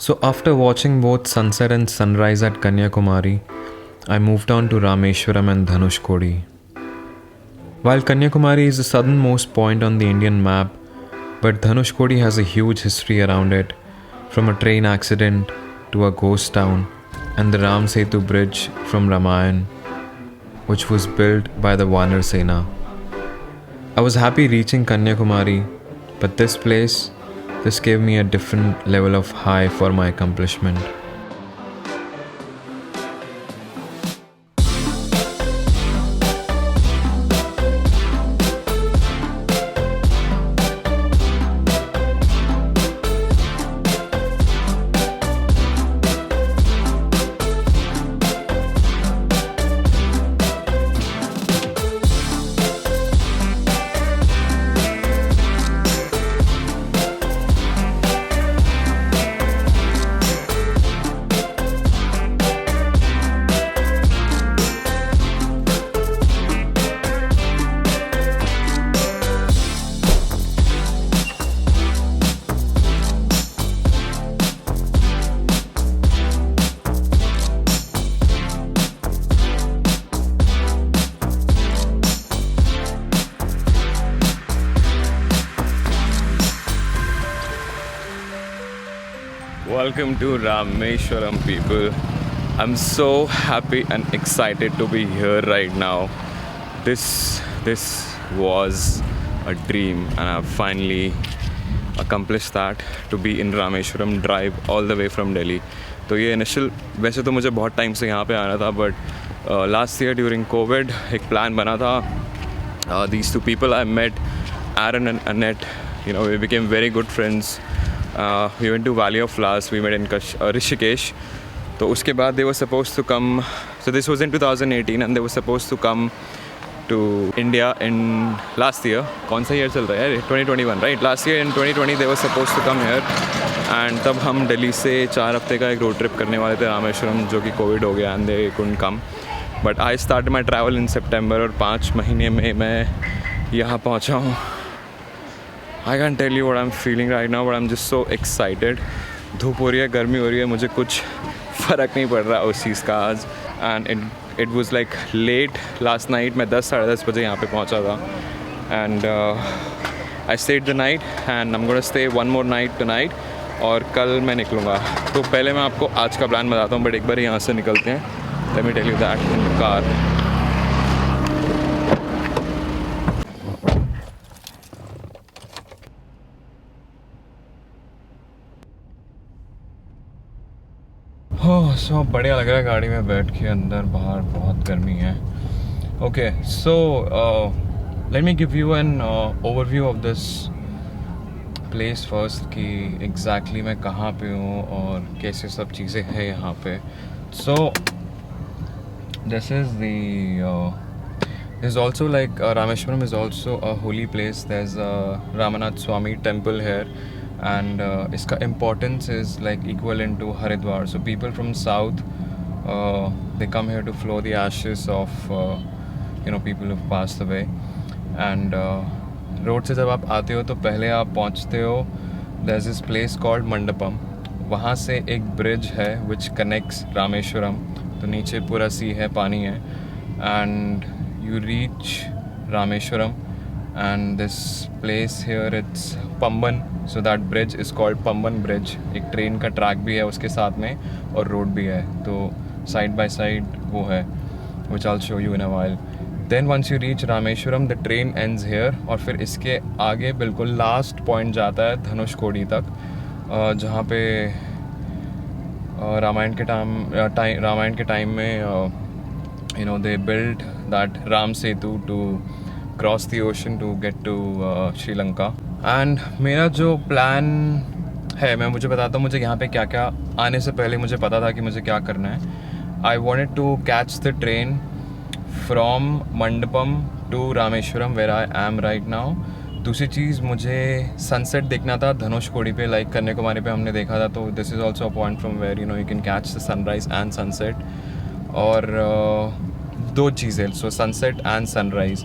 So, after watching both sunset and sunrise at Kanyakumari, I moved on to Rameshwaram and Dhanushkodi. While Kanyakumari is the southernmost point on the Indian map, but Dhanushkodi has a huge history around it, from a train accident to a ghost town and the Ram Setu bridge from Ramayan, which was built by the Vanar Sena. I was happy reaching Kanyakumari, but this gave me a different level of high for my accomplishment. Welcome to Rameshwaram, people. I'm so happy and excited to be here right now. This was a dream, and I've finally accomplished that, to be in Rameshwaram, drive all the way from Delhi. तो ये initial वैसे तो मुझे बहुत time से यहाँ पे आना था, but last year during Covid एक प्लान बना था. These two people I met, Aaron and Annette, we became very good friends. We went to Valley of Flowers. We met in Rishikesh. तो उसके बाद they were supposed to come. So this was in 2018, and they were supposed to come to India in last year. कौन सा year चल रहा है? 2021, right? Last year in 2020 they were supposed to come here. And तब हम दिल्ली से 4 हफ्ते का एक रोड ट्रिप करने वाले थे रामेश्वरम, जो कि कोविड हो गया, and they couldn't come. But I started my travel in September, और 5 महीने में मैं यहाँ पहुँचा हूँ. I can't tell you what I'm feeling right now, but I'm just so excited. धूप हो रही है, गर्मी हो रही है, मुझे कुछ फ़र्क नहीं पड़ रहा उस चीज़ का आज. And it was like late last night. मैं 10 साढ़े 10 बजे यहाँ पे पहुँचा था. And I stayed the night, and I'm gonna stay one more night tonight. और कल मैं निकलूँगा. तो पहले मैं आपको आज का प्लान बताता हूँ, बट एक बार यहाँ से निकलते हैं. Let me tell you that in the car. सो बढ़िया लग रहा है गाड़ी में बैठ के. अंदर बाहर बहुत गर्मी है. Okay, so let me give you an overview of this place first, कि एग्जैक्टली मैं कहाँ पे हूँ और कैसे सब चीज़ें हैं यहाँ पे. So this is also like Rameswaram is also a holy place. There is a Ramanatha Swamy temple here, and इसका importance is like equivalent to Haridwar. So people from south, they come here to flow the ashes of people who've passed away. And road से जब आप आते हो तो पहले आप पहुंचते हो, there's this place called Mandapam. वहाँ से एक ब्रिज है which connects रामेश्वरम. तो नीचे पूरा सी है, पानी है, and you reach Rameshwaram. And this place here, it's Pamban. So that bridge is called Pamban Bridge. एक ट्रेन का ट्रैक भी है उसके साथ में, और रोड भी है. तो साइड बाय साइड वो है, which I'll show you in a while. Then once you reach Rameshwaram, the train ends here. और फिर इसके आगे बिल्कुल लास्ट पॉइंट जाता है धनुषकोडी तक, जहाँ पे रामायण के टाइम में they built that Ram Setu to cross the ocean to get to Sri Lanka. And मेरा जो प्लान है, मुझे बताता हूँ मुझे यहाँ पे क्या क्या, आने से पहले मुझे पता था कि मुझे क्या करना है. I wanted to catch the train from Mandapam to Rameshwaram, where I am right now. दूसरी चीज़, मुझे सनसेट देखना था धनुषकोडी पे, लाइक कन्याकुमारी पे हमने देखा था. तो this is also a point from where you can catch the sunrise and sunset. और दो चीज़ें, सो सनसेट एंड सनराइज़.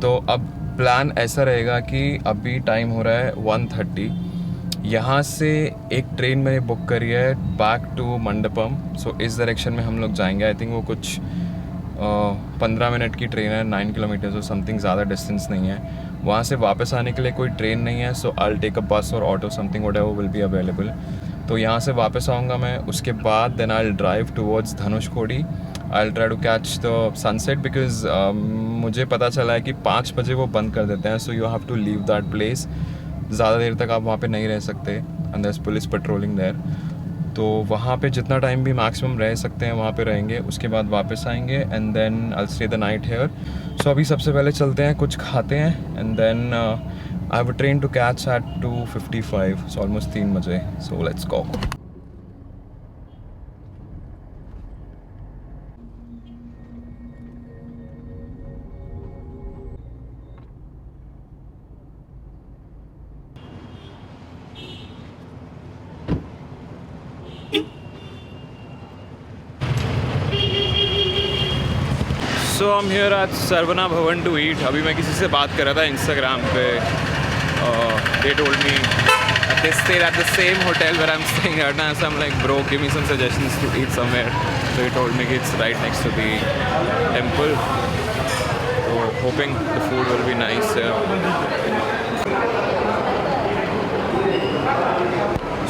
तो अब प्लान ऐसा रहेगा कि अभी टाइम हो रहा है 1:30, यहाँ से एक ट्रेन मैंने बुक करी है बैक टू मंडपम. सो इस डायरेक्शन में हम लोग जाएंगे. आई थिंक वो कुछ 15 मिनट की ट्रेन है, 9 किलोमीटर और समथिंग, ज़्यादा डिस्टेंस नहीं है. वहाँ से वापस आने के लिए कोई ट्रेन नहीं है. सो I will take a bus और auto, something whatever will be available. तो यहाँ से वापस आऊँगा मैं. उसके बाद then I will drive towards Dhanushkodi. I will try to catch the sunset because मुझे पता चला है कि 5 बजे वो बंद कर देते हैं. So you have to leave that place. ज़्यादा देर तक आप वहाँ पे नहीं रह सकते. And there is police patrolling there. तो वहाँ पे जितना टाइम भी मैक्सिमम रह सकते हैं वहाँ पे रहेंगे. उसके बाद वापस आएंगे and then I will stay the night here. So अभी सबसे पहले चलते हैं, कुछ खाते हैं and then I have a train to catch at 2:55. So almost 3 बजे. So let's go. So I am here at Saravana Bhavan to ईट. अभी मैं किसी से बात कर रहा था इंस्टाग्राम पे. They told me they stayed at the same hotel where I'm staying right now. So I'm like, bro, give me some suggestions to eat somewhere. So he told me it's right next to the temple. So hoping the food will be nice.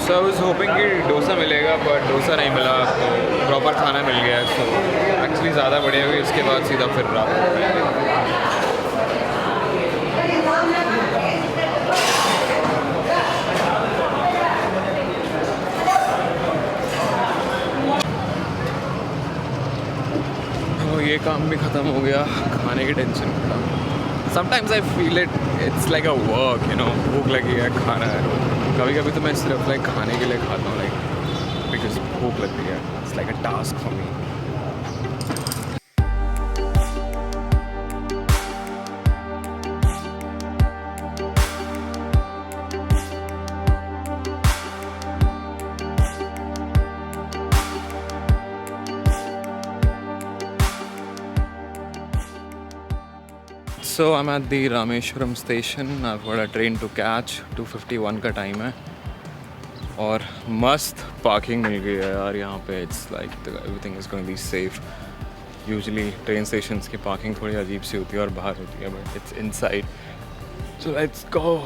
So I was hoping कि डोसा मिलेगा but dosa नहीं मिला. तो proper खाना मिल गया. So actually ज़्यादा बढ़िया हुई. उसके बाद सीधा फिर रात को ये काम भी ख़त्म हो गया. खाने की टेंशन खत्म. Sometimes I feel it's like a work, you know. भूख लगी है, खाना है. कभी कभी तो मैं सिर्फ लाइक खाने के लिए खाता हूँ, लाइक बिकॉज भूख लगती है. It's like a task for me. So I'm at the Rameshwaram station. I've got a train to catch. 2:51 का टाइम है और मस्त पार्किंग मिल गई है यार यहाँ पे. It's like everything is going be safe. Usually train stations की पार्किंग थोड़ी अजीब सी होती है और बाहर होती है, but it's inside. So let's गो.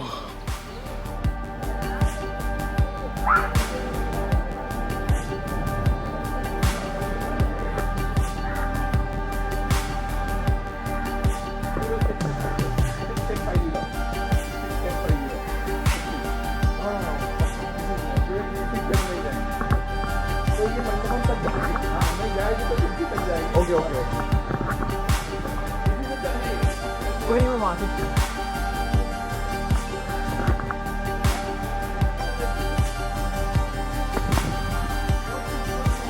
कोई नहीं, मैं वहाँ से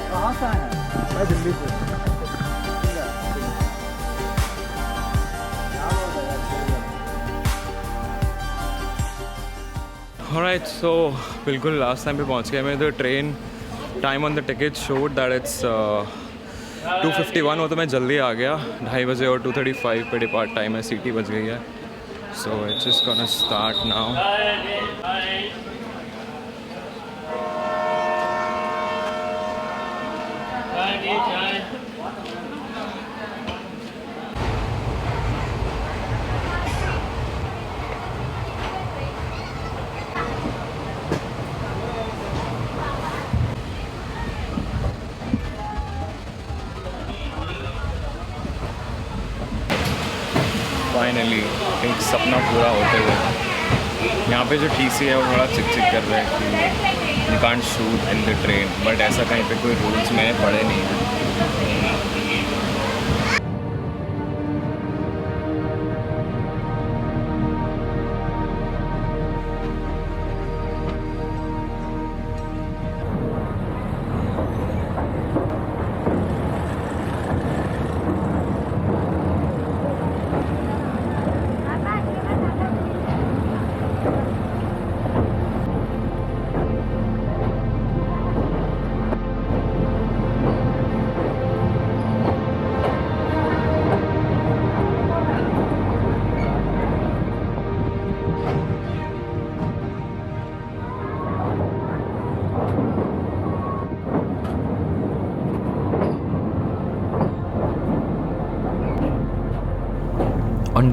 कहाँ से आया? मैं दिल्ली से. Alright, so बिल्कुल लास्ट टाइम पे पहुँच गए मैं. तो train time on the ticket showed that it's 2:51. हो तो मैं जल्दी आ गया 2:30 बजे और 2:35 पे डिपार्ट टाइम है. सीटी बज गई है. So it's just gonna start now. Finally एक सपना पूरा होते हुए. यहाँ पे जो टीसी है वो थोड़ा चिक चिक कर रहा है कि you can't shoot in the train, but ऐसा कहीं पे कोई रूल्स में पड़े नहीं है.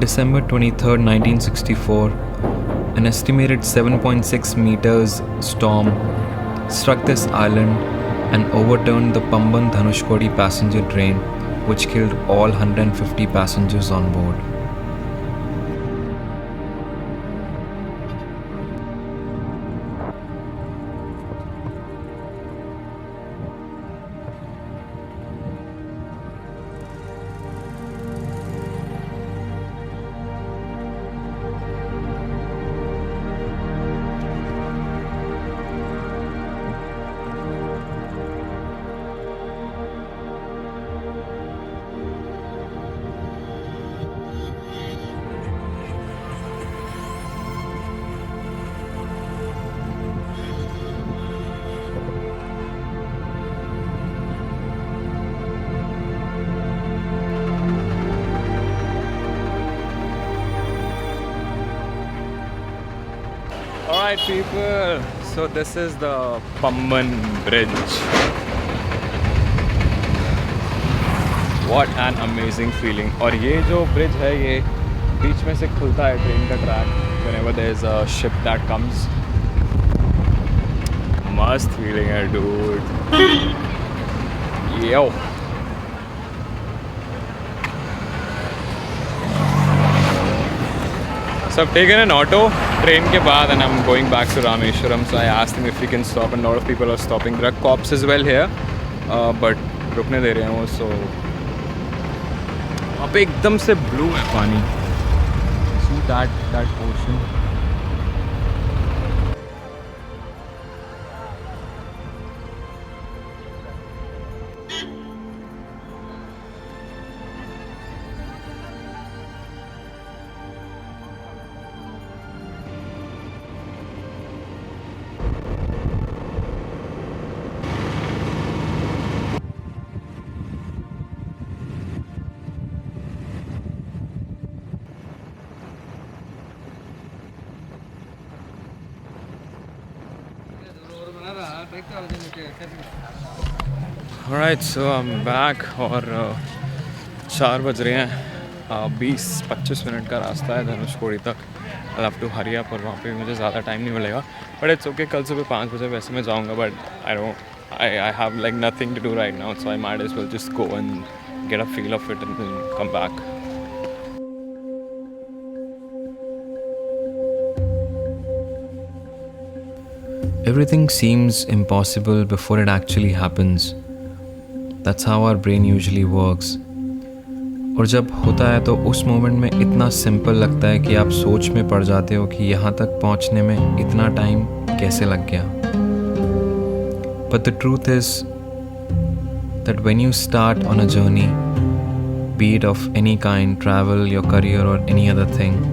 December 23rd, 1964, an estimated 7.6 meters storm struck this island and overturned the Pamban Dhanushkodi passenger train, which killed all 150 passengers on board. Alright people, so this is the Pamban Bridge. What an amazing feeling. और ये जो bridge है ये बीच में से खुलता है train का track whenever there is a ship that comes. Must feeling है dude. Yo. So I've taken an auto train के बाद and I'm going back to Rameshwaram. So I asked him if we can stop and a lot of people are stopping. There are cops as well here, but रुकने दे रहे हैं वो. So वहाँ पे एकदम से blue है पानी. See that ocean. Alright, so I'm back और 4 बज रहे हैं. 20-25 मिनट का रास्ता है धनुषकोडी तक. I'll have to hurry up और वहाँ पे मुझे ज़्यादा टाइम नहीं मिलेगा. But it's okay, कल सुबह 5 बजे वैसे मैं जाऊँगा. But I have like nothing to do right now, so I might as well just go and get a feel of it and then come back. Everything seems impossible before it actually happens. That's how our brain usually works. और जब होता है तो उस moment में इतना simple लगता है कि आप सोच में पड़ जाते हो कि यहाँ तक पहुँचने में इतना टाइम कैसे लग गया. But the truth is that when you start on a journey, be it of any kind, travel, your career or any other thing,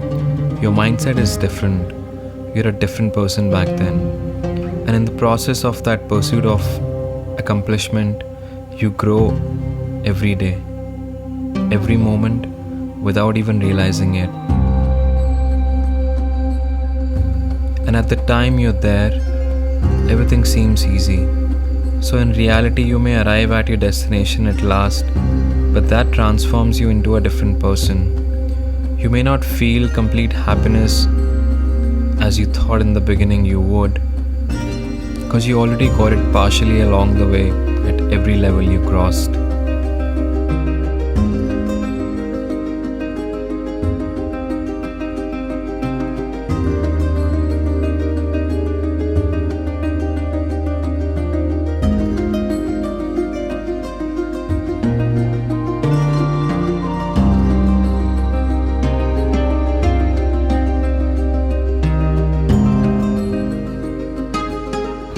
your mindset is different. You're a different person back then. And in the process of that pursuit of accomplishment, you grow every day, every moment, without even realizing it. And at the time you're there, everything seems easy. So in reality, you may arrive at your destination at last, but that transforms you into a different person. You may not feel complete happiness as you thought in the beginning you would, because you already got it partially along the way at every level you crossed.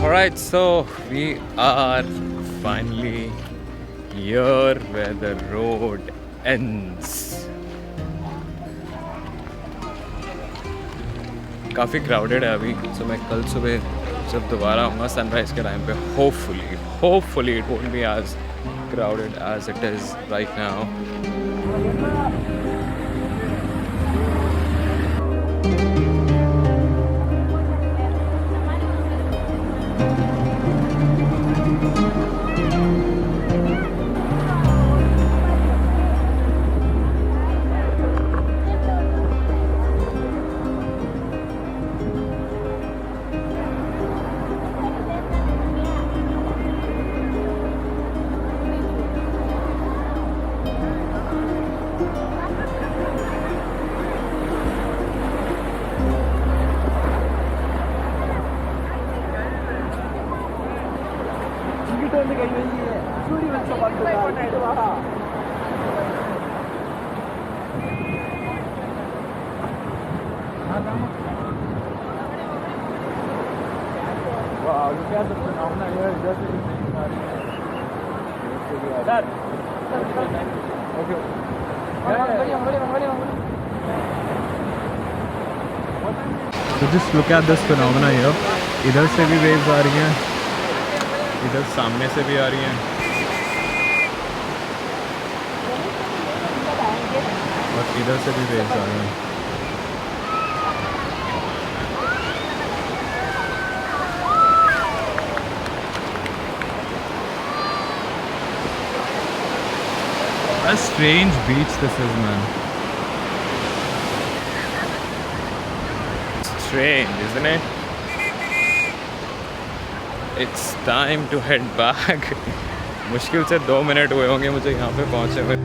Alright, so we are finally here where the road ends. काफ़ी crowded है अभी, so मैं कल सुबह जब दोबारा आऊँगा sunrise के टाइम पे hopefully it won't be as crowded as it is right now. இங்கிட்ட வந்து கை வைங்க சூரிய வெளிச்சம் பார்த்து வாடா Wow, look at the phenomena here. Just Sir. Okay. So just look at this phenomena here. इधर से भी waves आ रही हैं, इधर सामने से भी आ रही हैं, और इधर से भी waves आ रही हैं. What a strange beach this is, man. Strange, isn't it? It's time to head back. मुश्किल से 2 मिनट हुए होंगे मुझे यहाँ पे पहुँचे हुए.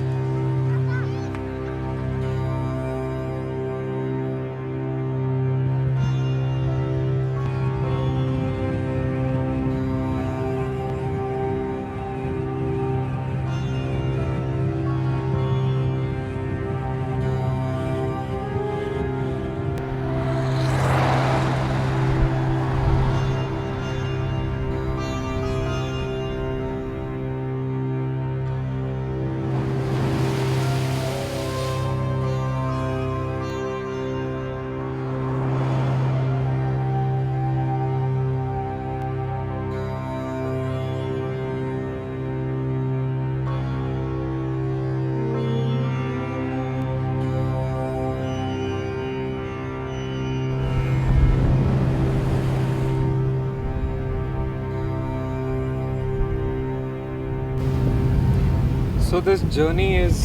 So this journey is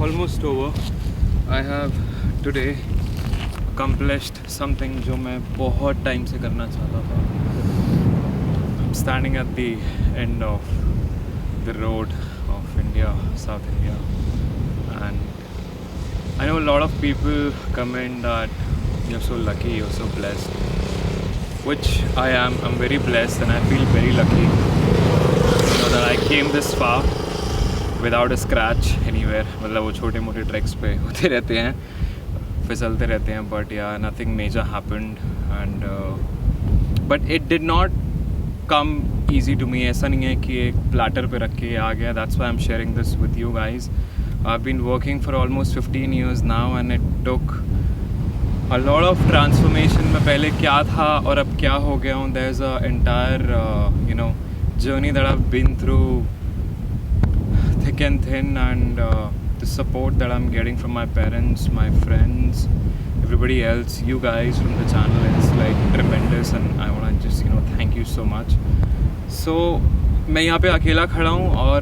almost over. I have today accomplished something जो मैं बहुत टाइम से करना चाहता था. I'm standing at the end of the road of India, South India, and I know a lot of people comment that you're so lucky, you're so blessed, which I am. I'm very blessed and I feel very lucky, you know, that I came this far without a scratch anywhere. मतलब वो छोटे मोटे tracks पे होते रहते हैं, फिसलते रहते हैं, but yeah, nothing major happened, and but it did not come easy to me. ऐसा नहीं है कि एक प्लेटर पे रख के आ गया. That's why I'm sharing this with you guys. I've been working for almost 15 years now, and it took a lot of transformation. मैं पहले क्या था और अब क्या हो गया हूँ. There's a entire you know, journey that I've been through, thick and thin, and the support that I'm getting from my parents, my friends, everybody else, you guys from the channel is like tremendous, and I want to just, you know, thank you so much. So मैं यहाँ पे अकेला खड़ा हूँ, और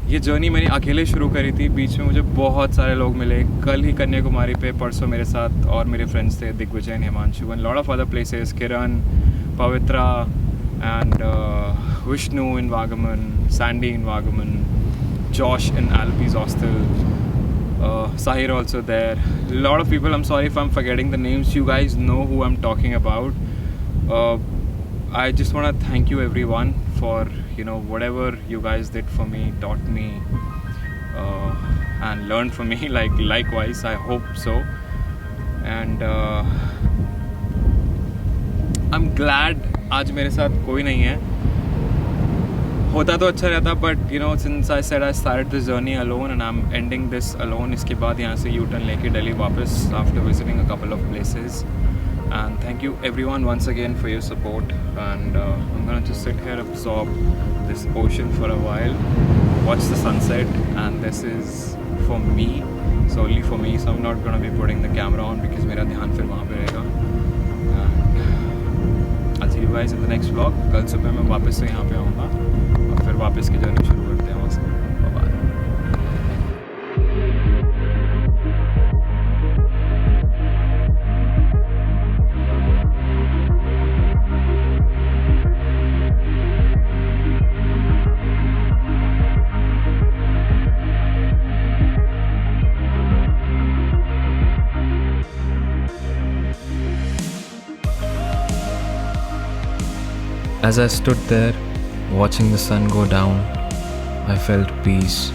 ये journey मैंने अकेले शुरू करी थी. बीच में मुझे बहुत सारे लोग मिले. कल ही कन्याकुमारी पे, परसों मेरे साथ और मेरे फ्रेंड्स थे, Digvijay, Himanshu, and lot of other places, Kiran, Pavitra, and Vishnu in Vagaman, Sandy in Vagaman, Josh in Alpe's hostel, Sahir also there. A lot of people. I'm sorry if I'm forgetting the names. You guys know who I'm talking about. I just want to thank you everyone for, you know, whatever you guys did for me, taught me, and learned from me. Likewise, I hope so. And I'm glad आज मेरे साथ कोई नहीं है. होता तो अच्छा रहता, but you know, since I said I started this journey alone and I'm ending this alone. इसके बाद यहाँ से U-turn लेके दिल्ली वापस after visiting a couple of places. And thank you everyone once again for your support, and I'm gonna just sit here, absorb this ocean for a while, watch the sunset, and this is for me, solely for me, so I'm not gonna be putting the camera on because मेरा ध्यान फिर वहाँ पे रहेगा. I'll see you guys in the next vlog. कल सुबह मैं वापस से यहाँ पे आऊँगा, और फिर वापस की जर्नी शुरू करते हैं वहाँ से. Bye. As I stood there, Watching the sun go down, I felt peace.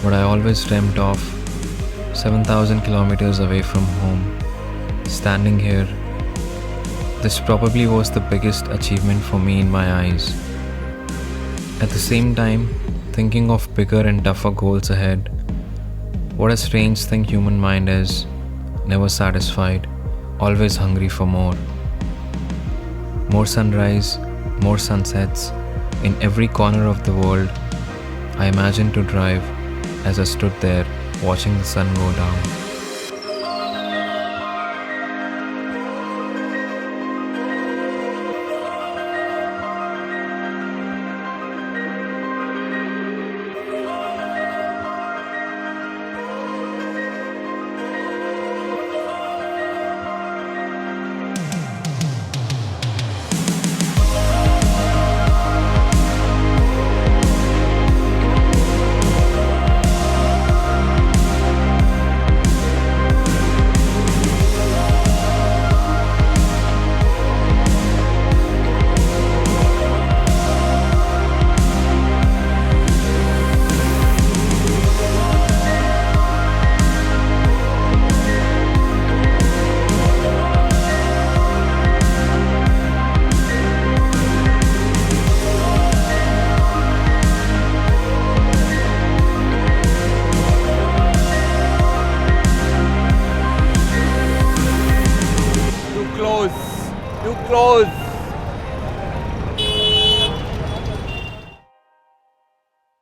What I always dreamt of, 7,000 kilometers away from home, standing here, this probably was the biggest achievement for me in my eyes. At the same time, thinking of bigger and tougher goals ahead. What a strange thing human mind is, never satisfied, always hungry for more. More sunrise, more sunsets, in every corner of the world. I imagined to drive as I stood there watching the sun go down. Too close.